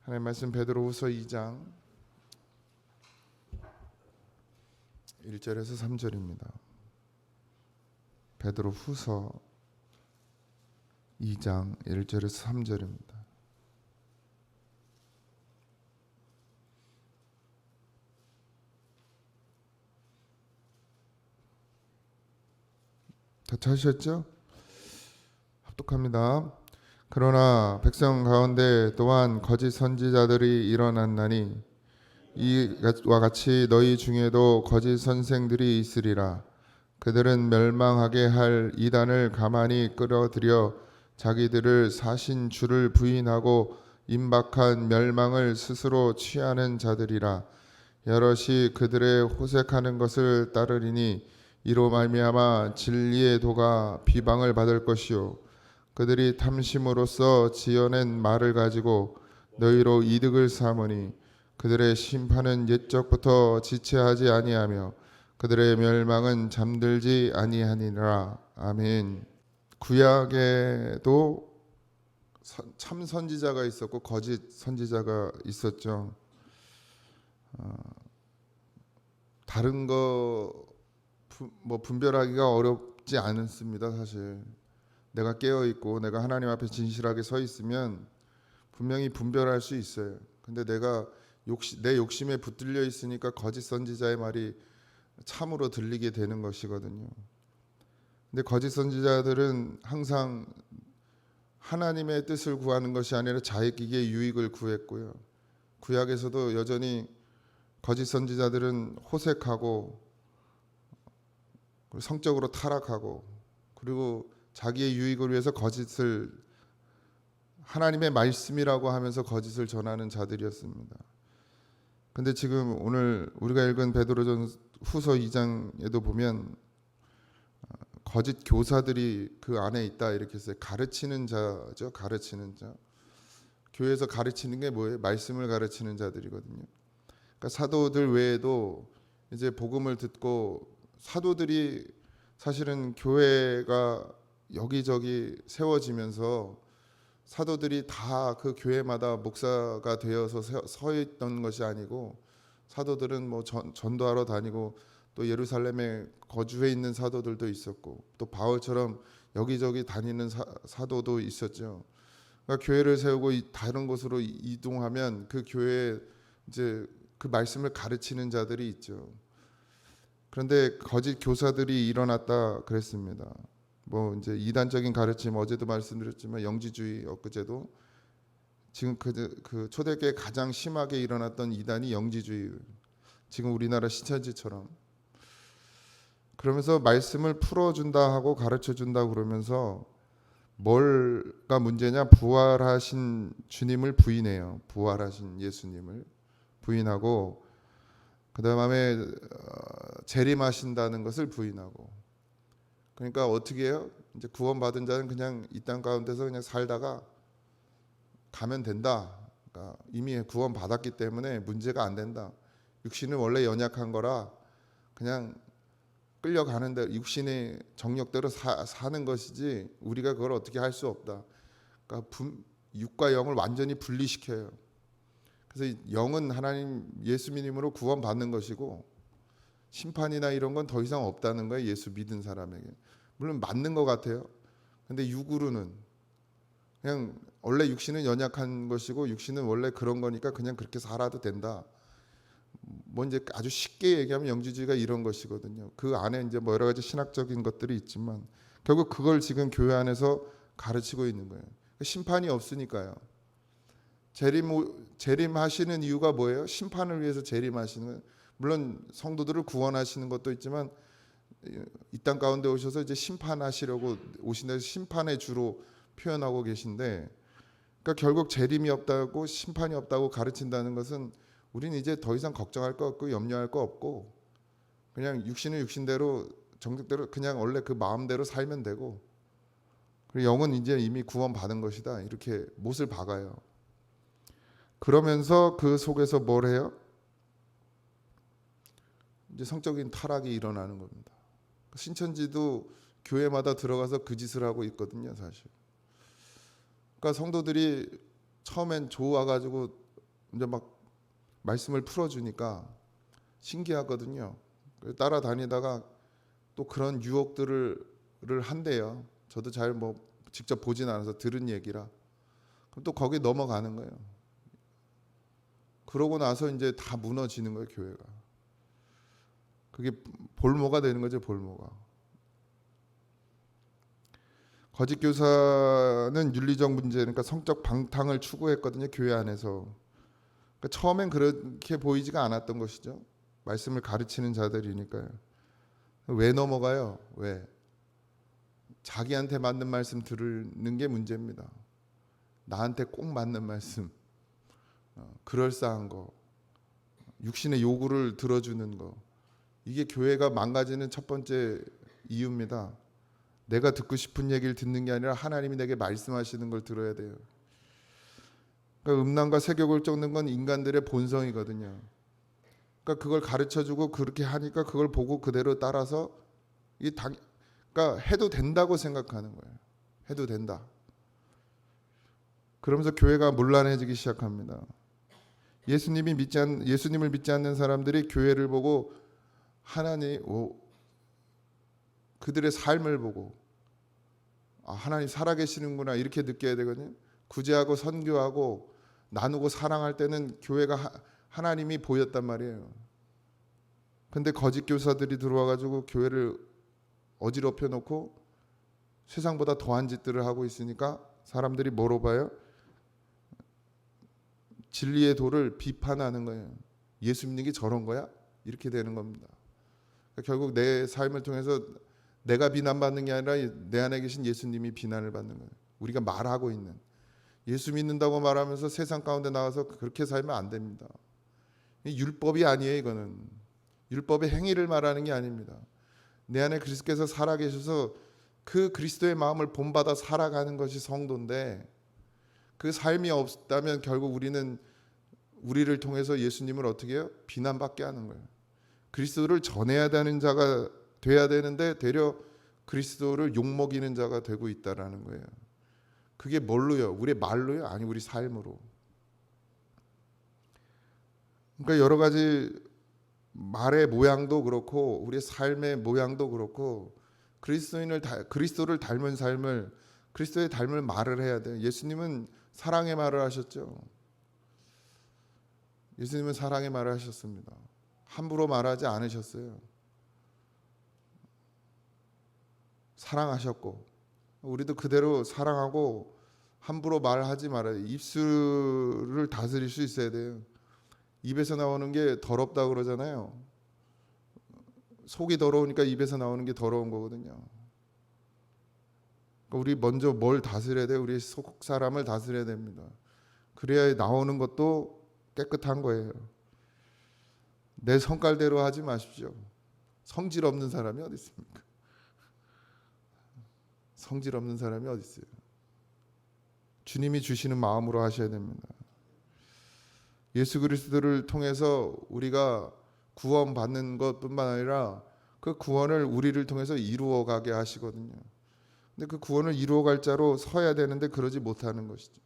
하나님 말씀 베드로후서 2장 1절에서 3절입니다. 베드로후서 2장 1절에서 3절입니다. 다 찾으셨죠? 합독합니다. 그러나 백성 가운데 또한 거짓 선지자들이 일어났나니 이와 같이 너희 중에도 거짓 선생들이 있으리라. 그들은 멸망하게 할 이단을 가만히 끌어들여 자기들을 사신 주를 부인하고 임박한 멸망을 스스로 취하는 자들이라. 여럿이 그들의 호색하는 것을 따르리니 이로 말미암아 진리의 도가 비방을 받을 것이요 그들이 탐심으로써 지어낸 말을 가지고 너희로 이득을 삼으니 그들의 심판은 옛적부터 지체하지 아니하며 그들의 멸망은 잠들지 아니하니라. 아멘. 구약에도 참 선지자가 있었고 거짓 선지자가 있었죠. 다른 거 분별하기가 어렵지 않습니다. 사실 내가 깨어 있고 내가 하나님 앞에 진실하게 서 있으면 분명히 분별할 수 있어요. 근데 내가 내 욕심에 붙들려 있으니까 거짓 선지자의 말이 참으로 들리게 되는 것이거든요. 근데 거짓 선지자들은 항상 하나님의 뜻을 구하는 것이 아니라 자기의 유익을 구했고요. 구약에서도 여전히 거짓 선지자들은 호색하고 성적으로 타락하고 그리고 자기의 유익을 위해서 거짓을 하나님의 말씀이라고 하면서 거짓을 전하는 자들이었습니다. 근데 지금 오늘 우리가 읽은 베드로전 후서 2장에도 보면 거짓 교사들이 그 안에 있다 이렇게 했어요. 가르치는 자죠. 가르치는 자. 교회에서 가르치는 게 뭐예요? 말씀을 가르치는 자들이거든요. 그러니까 사도들 외에도 이제 복음을 듣고 사도들이 사실은 교회가 여기저기 세워지면서 사도들이 다 그 교회마다 목사가 되어서 서 있던 것이 아니고 사도들은 뭐 전도하러 다니고 또 예루살렘에 거주해 있는 사도들도 있었고 또 바울처럼 여기저기 다니는 사도도 있었죠. 그러니까 교회를 세우고 다른 곳으로 이동하면 그 교회에 이제 그 말씀을 가르치는 자들이 있죠. 그런데 거짓 교사들이 일어났다 그랬습니다. 뭐 이제 이단적인 가르침 어제도 말씀드렸지만 영지주의 엊그제도 지금 그 초대교회 가장 심하게 일어났던 이단이 영지주의. 지금 우리나라 신천지처럼. 그러면서 말씀을 풀어준다 하고 가르쳐준다 그러면서 뭘가 문제냐? 부활하신 주님을 부인해요. 부활하신 예수님을 부인하고 그 다음에 재림하신다는 것을 부인하고 그러니까 어떻게 해요? 이제 구원받은 자는 그냥 이 땅 가운데서 그냥 살다가 가면 된다. 그러니까 이미 구원받았기 때문에 문제가 안 된다. 육신은 원래 연약한 거라 그냥 끌려가는데 육신의 정력대로 사는 것이지 우리가 그걸 어떻게 할 수 없다. 그러니까 육과 영을 완전히 분리시켜요. 그래서 영은 하나님 예수 믿음으로 구원받는 것이고 심판이나 이런 건 더 이상 없다는 거예요. 예수 믿은 사람에게. 물론 맞는 것 같아요. 근데 육으로는 그냥 원래 육신은 연약한 것이고 육신은 원래 그런 거니까 그냥 그렇게 살아도 된다. 뭐 이제 아주 쉽게 얘기하면 영지주의가 이런 것이거든요. 그 안에 이제 뭐 여러 가지 신학적인 것들이 있지만 결국 그걸 지금 교회 안에서 가르치고 있는 거예요. 심판이 없으니까요. 재림하시는 이유가 뭐예요? 심판을 위해서 재림하시는 거예요. 물론 성도들을 구원하시는 것도 있지만 이 땅 가운데 오셔서 이제 심판하시려고 오신다. 심판의 주로 표현하고 계신데, 그러니까 결국 재림이 없다고 심판이 없다고 가르친다는 것은 우리는 이제 더 이상 걱정할 거 없고 염려할 거 없고 그냥 육신은 육신대로 정직대로 그냥 원래 그 마음대로 살면 되고 그리고 영은 이제 이미 구원받은 것이다. 이렇게 못을 박아요. 그러면서 그 속에서 뭘 해요? 이제 성적인 타락이 일어나는 겁니다. 신천지도 교회마다 들어가서 그 짓을 하고 있거든요, 사실. 그러니까 성도들이 처음엔 좋아가지고 이제 막 말씀을 풀어주니까 신기하거든요. 따라다니다가 또 그런 유혹들을 한대요. 저도 잘 뭐 직접 보진 않아서 들은 얘기라. 그럼 또 거기 넘어가는 거예요. 그러고 나서 이제 다 무너지는 거예요, 교회가. 그게 볼모가 되는 거죠, 볼모가. 거짓 교사는 윤리적 문제, 그러니까 성적 방탕을 추구했거든요, 교회 안에서. 그러니까 처음엔 그렇게 보이지가 않았던 것이죠. 말씀을 가르치는 자들이니까요. 왜 넘어가요? 왜? 자기한테 맞는 말씀 들으는 게 문제입니다. 나한테 꼭 맞는 말씀, 그럴싸한 거, 육신의 요구를 들어주는 거, 이게 교회가 망가지는 첫 번째 이유입니다. 내가 듣고 싶은 얘기를 듣는 게 아니라 하나님이 내게 말씀하시는 걸 들어야 돼요. 그러니까 음란과 세욕을 쫓는 건 인간들의 본성이거든요. 그러니까 그걸 가르쳐주고 그렇게 하니까 그걸 보고 그대로 따라서 그러니까 해도 된다고 생각하는 거예요. 해도 된다. 그러면서 교회가 문란해지기 시작합니다. 예수님을 믿지 않는 사람들이 교회를 보고 그들의 삶을 보고 하나님 살아계시는구나 이렇게 느껴야 되거든요. 구제하고 선교하고 나누고 사랑할 때는 교회가 하나님이 보였단 말이에요. 근데 거짓 교사들이 들어와가지고 교회를 어지럽혀 놓고 세상보다 더한 짓들을 하고 있으니까 사람들이 뭐로 봐요? 진리의 도를 비판하는 거예요. 예수 믿는 게 저런 거야? 이렇게 되는 겁니다. 그러니까 결국 내 삶을 통해서 내가 비난받는 게 아니라 내 안에 계신 예수님이 비난을 받는 거예요. 우리가 말하고 있는 예수 믿는다고 말하면서 세상 가운데 나가서 그렇게 살면 안 됩니다. 율법이 아니에요. 이거는 율법의 행위를 말하는 게 아닙니다. 내 안에 그리스도께서 살아계셔서 그 그리스도의 마음을 본받아 살아가는 것이 성도인데 그 삶이 없다면 결국 우리를 통해서 예수님을 어떻게 해요? 비난받게 하는 거예요. 그리스도를 전해야 되는 자가 돼야 되는데 되려 그리스도를 욕먹이는 자가 되고 있다라는 거예요. 그게 뭘로요? 우리의 말로요? 아니 우리 삶으로. 그러니까 여러 가지 말의 모양도 그렇고 우리의 삶의 모양도 그렇고 그리스도를 닮은 삶을 그리스도의 닮을 말을 해야 돼요. 예수님은 사랑의 말을 하셨죠. 예수님은 사랑의 말을 하셨습니다. 함부로 말하지 않으셨어요. 사랑하셨고 우리도 그대로 사랑하고 함부로 말하지 말아요. 입술을 다스릴 수 있어야 돼요. 입에서 나오는 게 더럽다 그러잖아요. 속이 더러우니까 입에서 나오는 게 더러운 거거든요. 그러니까 우리 먼저 뭘 다스려야 돼요? 우리 속 사람을 다스려야 됩니다. 그래야 나오는 것도 깨끗한 거예요. 내 성깔대로 하지 마십시오. 성질 없는 사람이 어디 있습니까? 성질 없는 사람이 어디 있어요? 주님이 주시는 마음으로 하셔야 됩니다. 예수 그리스도를 통해서 우리가 구원받는 것뿐만 아니라 그 구원을 우리를 통해서 이루어가게 하시거든요. 근데 그 구원을 이루어갈 자로 서야 되는데 그러지 못하는 것이죠.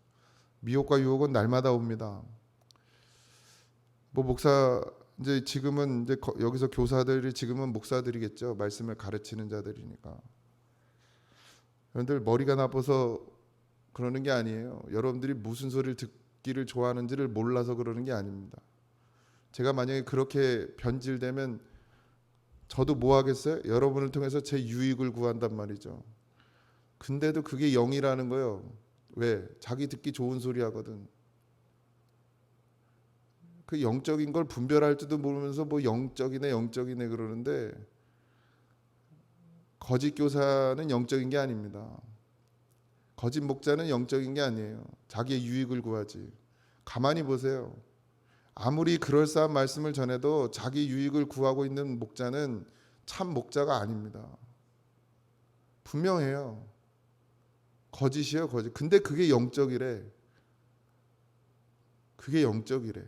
미혹과 유혹은 날마다 옵니다. 뭐 목사 이제 지금은 이제 여기서 교사들이 지금은 목사들이겠죠. 말씀을 가르치는 자들이니까. 여러분들 머리가 나빠서 그러는 게 아니에요. 여러분들이 무슨 소리를 듣기를 좋아하는지를 몰라서 그러는 게 아닙니다. 제가 만약에 그렇게 변질되면 저도 뭐 하겠어요? 여러분을 통해서 제 유익을 구한단 말이죠. 근데도 그게 영이라는 거예요. 왜? 자기 듣기 좋은 소리 하거든. 그 영적인 걸 분별할 줄도 모르면서 뭐 영적이네 그러는데 거짓 교사는 영적인 게 아닙니다. 거짓 목자는 영적인 게 아니에요. 자기의 유익을 구하지. 가만히 보세요. 아무리 그럴싸한 말씀을 전해도 자기 유익을 구하고 있는 목자는 참 목자가 아닙니다. 분명해요. 거짓이에요, 거짓. 근데 그게 영적이래. 그게 영적이래.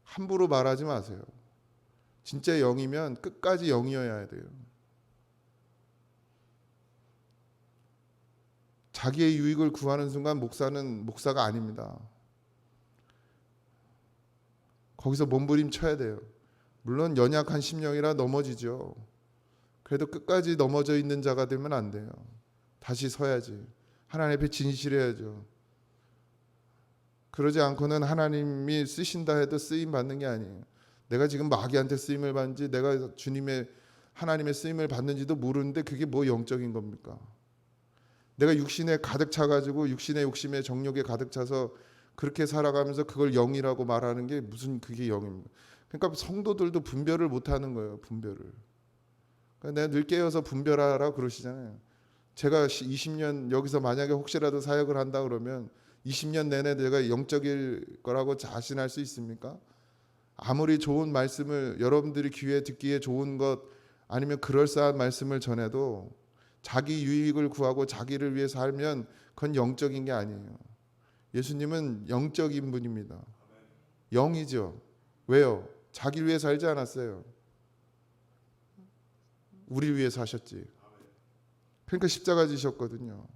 함부로 말하지 마세요. 진짜 영이면 끝까지 영이어야 돼요. 자기의 유익을 구하는 순간 목사는 목사가 아닙니다. 거기서 몸부림쳐야 돼요. 물론 연약한 심령이라 넘어지죠. 그래도 끝까지 넘어져 있는 자가 되면 안 돼요. 다시 서야지. 하나님 앞에 진실해야죠. 그러지 않고는 하나님이 쓰신다 해도 쓰임 받는 게 아니에요. 내가 지금 마귀한테 쓰임을 받는지 내가 주님의 하나님의 쓰임을 받는지도 모르는데 그게 뭐 영적인 겁니까? 내가 육신에 가득 차가지고 육신의 욕심에 정욕에 가득 차서 그렇게 살아가면서 그걸 영이라고 말하는 게 무슨 그게 영입니까? 그러니까 성도들도 분별을 못하는 거예요. 분별을. 그러니까 내가 늘 깨어서 분별하라 그러시잖아요. 제가 20년 여기서 만약에 혹시라도 사역을 한다 그러면 20년 내내 내가 영적일 거라고 자신할 수 있습니까? 아무리 좋은 말씀을 여러분들이 귀에 듣기에 좋은 것 아니면 그럴싸한 말씀을 전해도 자기 유익을 구하고 자기를 위해 살면 그건 영적인 게 아니에요. 예수님은 영적인 분입니다. 영이죠. 왜요? 자기를 위해 살지 않았어요. 우리 위해 사셨지. 그러니까 십자가 지셨거든요.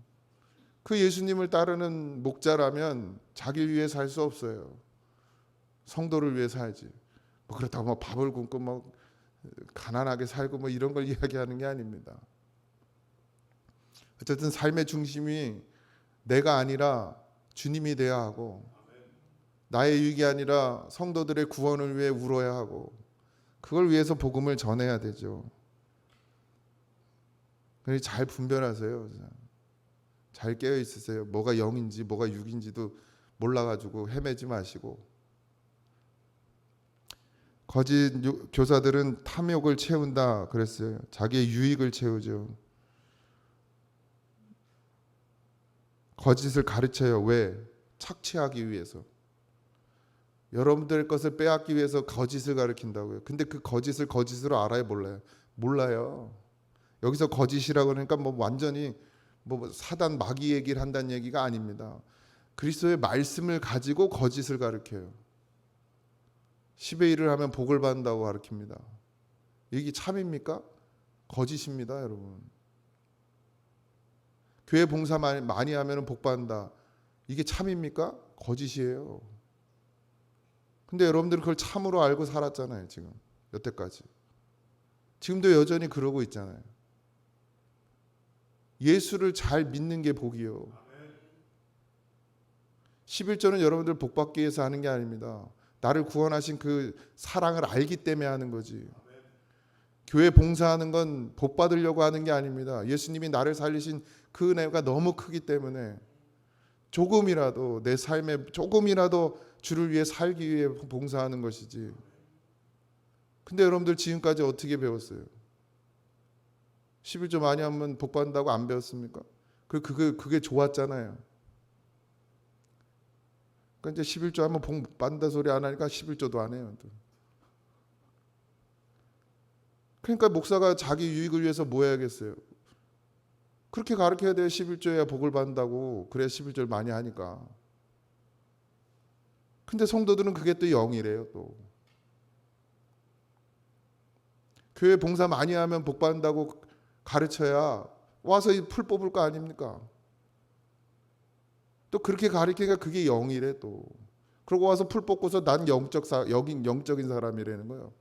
그 예수님을 따르는 목자라면 자기를 위해 살 수 없어요. 성도를 위해 살지. 뭐 그렇다고 뭐 밥을 굶고 뭐 가난하게 살고 뭐 이런 걸 이야기하는 게 아닙니다. 어쨌든 삶의 중심이 내가 아니라 주님이 돼야 하고 나의 유익이 아니라 성도들의 구원을 위해 울어야 하고 그걸 위해서 복음을 전해야 되죠. 그러니 잘 분별하세요. 잘 깨어 있으세요. 뭐가 영인지 뭐가 육인지도 몰라가지고 헤매지 마시고. 거짓 교사들은 탐욕을 채운다 그랬어요. 자기의 유익을 채우죠. 거짓을 가르쳐요. 왜? 착취하기 위해서. 여러분들의 것을 빼앗기 위해서 거짓을 가르친다고요. 근데 그 거짓을 거짓으로 알아요, 몰라요? 몰라요. 여기서 거짓이라고 그러니까 뭐 완전히 뭐 사단 마귀 얘기를 한다는 얘기가 아닙니다. 그리스도의 말씀을 가지고 거짓을 가르쳐요. 10의 1을 하면 복을 받는다고 가르칩니다. 이게 참입니까? 거짓입니다, 여러분. 교회 봉사 많이 하면 복 받는다. 이게 참입니까? 거짓이에요. 근데 여러분들은 그걸 참으로 알고 살았잖아요, 지금. 여태까지. 지금도 여전히 그러고 있잖아요. 예수를 잘 믿는 게 복이요. 11조는 여러분들 복 받기 위해서 하는 게 아닙니다. 나를 구원하신 그 사랑을 알기 때문에 하는 거지. 교회 봉사하는 건 복 받으려고 하는 게 아닙니다. 예수님이 나를 살리신 그 은혜가 너무 크기 때문에 조금이라도 내 삶에 조금이라도 주를 위해 살기 위해 봉사하는 것이지. 근데 여러분들 지금까지 어떻게 배웠어요? 11조 많이 하면 복 받는다고 안 배웠습니까? 그게 좋았잖아요. 그러니까 이제 11조 하면 복 받는다 소리 안 하니까 11조도 안 해요. 그러니까 목사가 자기 유익을 위해서 뭐 해야겠어요? 그렇게 가르쳐야 돼요. 11조야 복을 받는다고. 그래야 11조를 많이 하니까. 근데 성도들은 그게 또 영이래요. 또 교회 봉사 많이 하면 복 받는다고 가르쳐야 와서 풀 뽑을 거 아닙니까? 또 그렇게 가르치니까 그게 영이래 또. 그러고 와서 풀 뽑고서 난 영적인 사람이라는 거예요.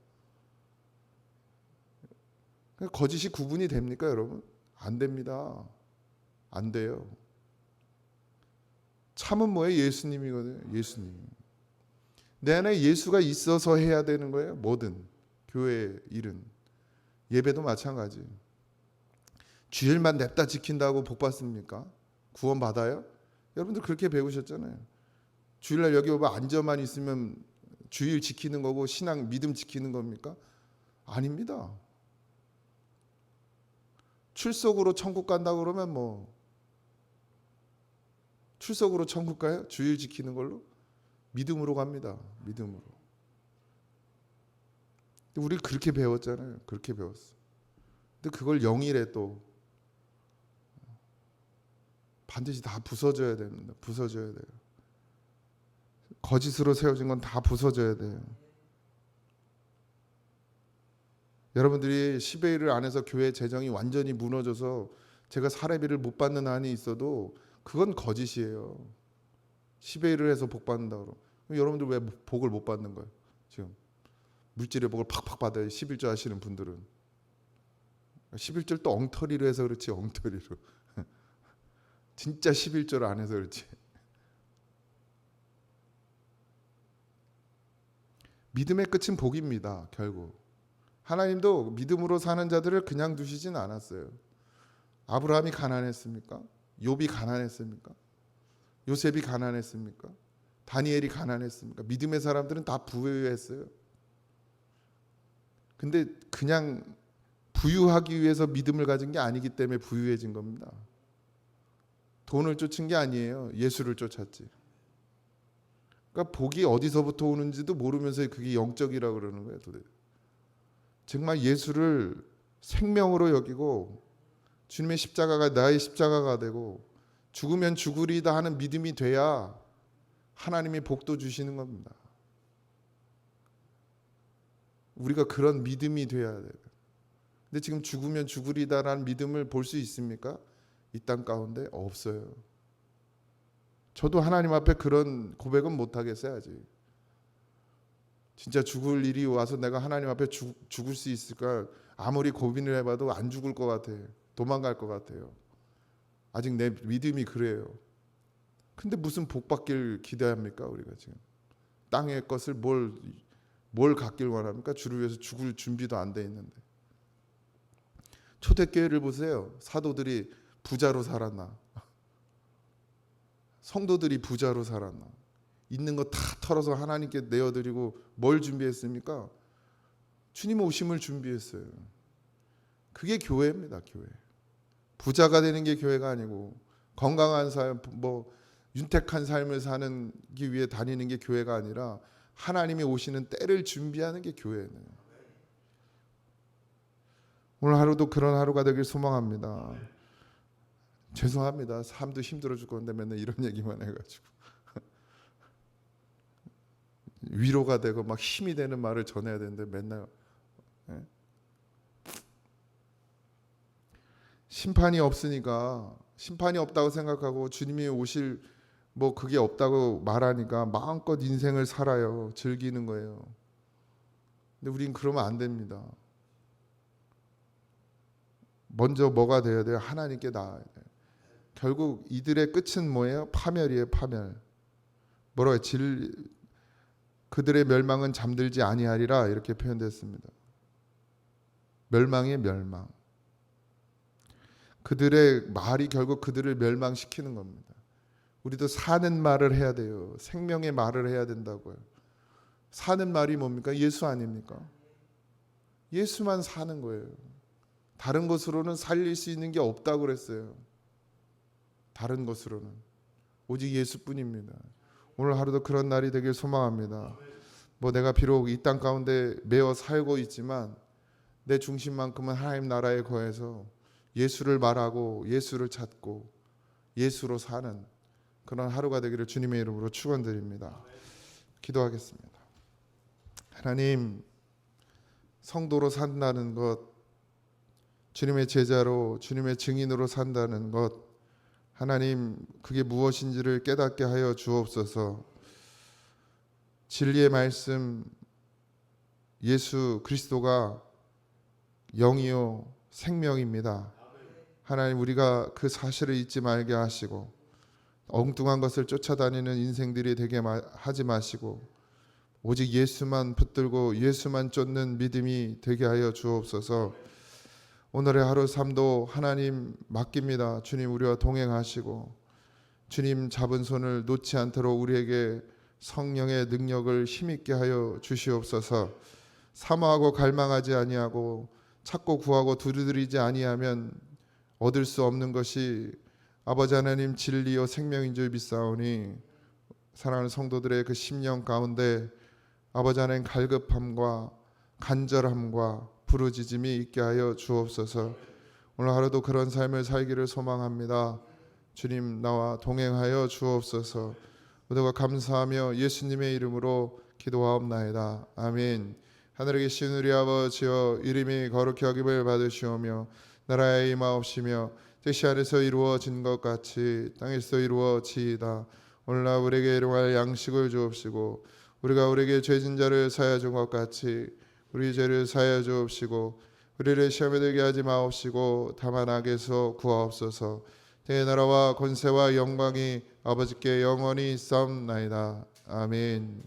거짓이 구분이 됩니까, 여러분? 안 됩니다. 안 돼요. 참은 뭐예요? 예수님이거든요. 예수님. 내 안에 예수가 있어서 해야 되는 거예요. 뭐든 교회 일은 예배도 마찬가지. 주일만 냅다 지킨다고 복 받습니까? 구원 받아요? 여러분들 그렇게 배우셨잖아요. 주일날 여기 오면 앉아만 있으면 주일 지키는 거고 신앙 믿음 지키는 겁니까? 아닙니다. 출석으로 천국 간다 그러면 뭐 출석으로 천국 가요? 주일 지키는 걸로? 믿음으로 갑니다. 믿음으로. 우리 그렇게 배웠잖아요. 그렇게 배웠어. 근데 그걸 영이래 또. 반드시 다 부서져야 됩니다. 부서져야 돼요. 거짓으로 세워진 건 다 부서져야 돼요. 여러분들이 10의 1을 안 해서 교회 재정이 완전히 무너져서 제가 사례비를 못 받는 한이 있어도 그건 거짓이에요. 10의 1을 해서 복 받는다고 그러고. 그럼 여러분들 왜 복을 못 받는 거예요? 지금 물질의 복을 팍팍 받아요. 11조 하시는 분들은. 11조를 또 엉터리로 해서 그렇지. 엉터리로. 진짜 11조를 안 해서 그렇지. 믿음의 끝은 복입니다. 결국 하나님도 믿음으로 사는 자들을 그냥 두시진 않았어요. 아브라함이 가난했습니까? 욥이 가난했습니까? 요셉이 가난했습니까? 다니엘이 가난했습니까? 믿음의 사람들은 다 부유했어요. 근데 그냥 부유하기 위해서 믿음을 가진 게 아니기 때문에 부유해진 겁니다. 돈을 쫓은 게 아니에요. 예수를 쫓았지. 그러니까 복이 어디서부터 오는지도 모르면서 그게 영적이라고 그러는 거예요. 도대체. 정말 예수를 생명으로 여기고 주님의 십자가가 나의 십자가가 되고 죽으면 죽으리다 하는 믿음이 돼야 하나님이 복도 주시는 겁니다. 우리가 그런 믿음이 돼야 돼요. 근데 지금 죽으면 죽으리다라는 믿음을 볼 수 있습니까? 이 땅 가운데 없어요. 저도 하나님 앞에 그런 고백은 못 하겠어요. 아직. 진짜 죽을 일이 와서 내가 하나님 앞에 죽을 수 있을까? 아무리 고민을 해봐도 안 죽을 것 같아요. 도망갈 것 같아요. 아직 내 믿음이 그래요. 근데 무슨 복 받길 기대합니까? 우리가 지금 땅의 것을 뭘 갖길 원합니까? 주를 위해서 죽을 준비도 안 돼 있는데. 초대교회를 보세요. 사도들이 부자로 살았나? 성도들이 부자로 살았나? 있는 거 다 털어서 하나님께 내어드리고 뭘 준비했습니까? 주님 오심을 준비했어요. 그게 교회입니다. 교회. 부자가 되는 게 교회가 아니고 건강한 삶, 윤택한 삶을 사는 기 위해 다니는 게 교회가 아니라 하나님이 오시는 때를 준비하는 게 교회예요. 오늘 하루도 그런 하루가 되길 소망합니다. 죄송합니다. 삶도 힘들어 죽겠는데 맨날 이런 얘기만 해가지고 위로가 되고 막 힘이 되는 말을 전해야 되는데 맨날 심판이 없으니까 심판이 없다고 생각하고 주님이 오실 그게 없다고 말하니까 마음껏 인생을 살아요. 즐기는 거예요. 근데 우린 그러면 안 됩니다. 먼저 뭐가 돼야 돼요? 하나님께 나아야 돼요. 결국 이들의 끝은 뭐예요? 파멸이에요. 파멸. 뭐라고 해요? 그들의 멸망은 잠들지 아니하리라 이렇게 표현됐습니다. 멸망의 멸망. 그들의 말이 결국 그들을 멸망시키는 겁니다. 우리도 사는 말을 해야 돼요. 생명의 말을 해야 된다고요. 사는 말이 뭡니까? 예수 아닙니까? 예수만 사는 거예요. 다른 것으로는 살릴 수 있는 게 없다고 그랬어요. 다른 것으로는 오직 예수뿐입니다. 오늘 하루도 그런 날이 되길 소망합니다. 내가 비록 이 땅 가운데 매어 살고 있지만 내 중심만큼은 하나님 나라에 거해서 예수를 말하고 예수를 찾고 예수로 사는 그런 하루가 되기를 주님의 이름으로 축원드립니다. 기도하겠습니다. 하나님, 성도로 산다는 것, 주님의 제자로 주님의 증인으로 산다는 것, 하나님 그게 무엇인지를 깨닫게 하여 주옵소서. 진리의 말씀 예수 그리스도가 영이요 생명입니다. 하나님 우리가 그 사실을 잊지 말게 하시고 엉뚱한 것을 쫓아다니는 인생들이 되게 하지 마시고 오직 예수만 붙들고 예수만 쫓는 믿음이 되게 하여 주옵소서. 오늘의 하루 삶도 하나님 맡깁니다. 주님 우리와 동행하시고 주님 잡은 손을 놓지 않도록 우리에게 성령의 능력을 힘있게 하여 주시옵소서. 사모하고 갈망하지 아니하고 찾고 구하고 두드리지 아니하면 얻을 수 없는 것이 아버지 하나님 진리요 생명인 줄 믿사오니 사랑하는 성도들의 그 심령 가운데 아버지 하나님 갈급함과 간절함과 부르짖음이 있게 하여 주옵소서. 오늘 하루도 그런 삶을 살기를 소망합니다. 주님 나와 동행하여 주옵소서. 모두가 감사하며 예수님의 이름으로 기도하옵나이다. 아멘. 하늘에 계신 우리 아버지여 이름이 거룩히 여김을 받으시오며 나라의 임하옵시며 뜻이 하늘에서 이루어진 것 같이 땅에서 이루어지이다. 오늘날 우리에게 일용할 양식을 주옵시고 우리가 우리에게 죄진 자를 사하여 준 것 같이 우리 죄를 사하여 주옵시고 우리를 시험에 들게 하지 마옵시고 다만 악에서 구하옵소서. 내 나라와 권세와 영광이 아버지께 영원히 있사옵나이다. 아멘.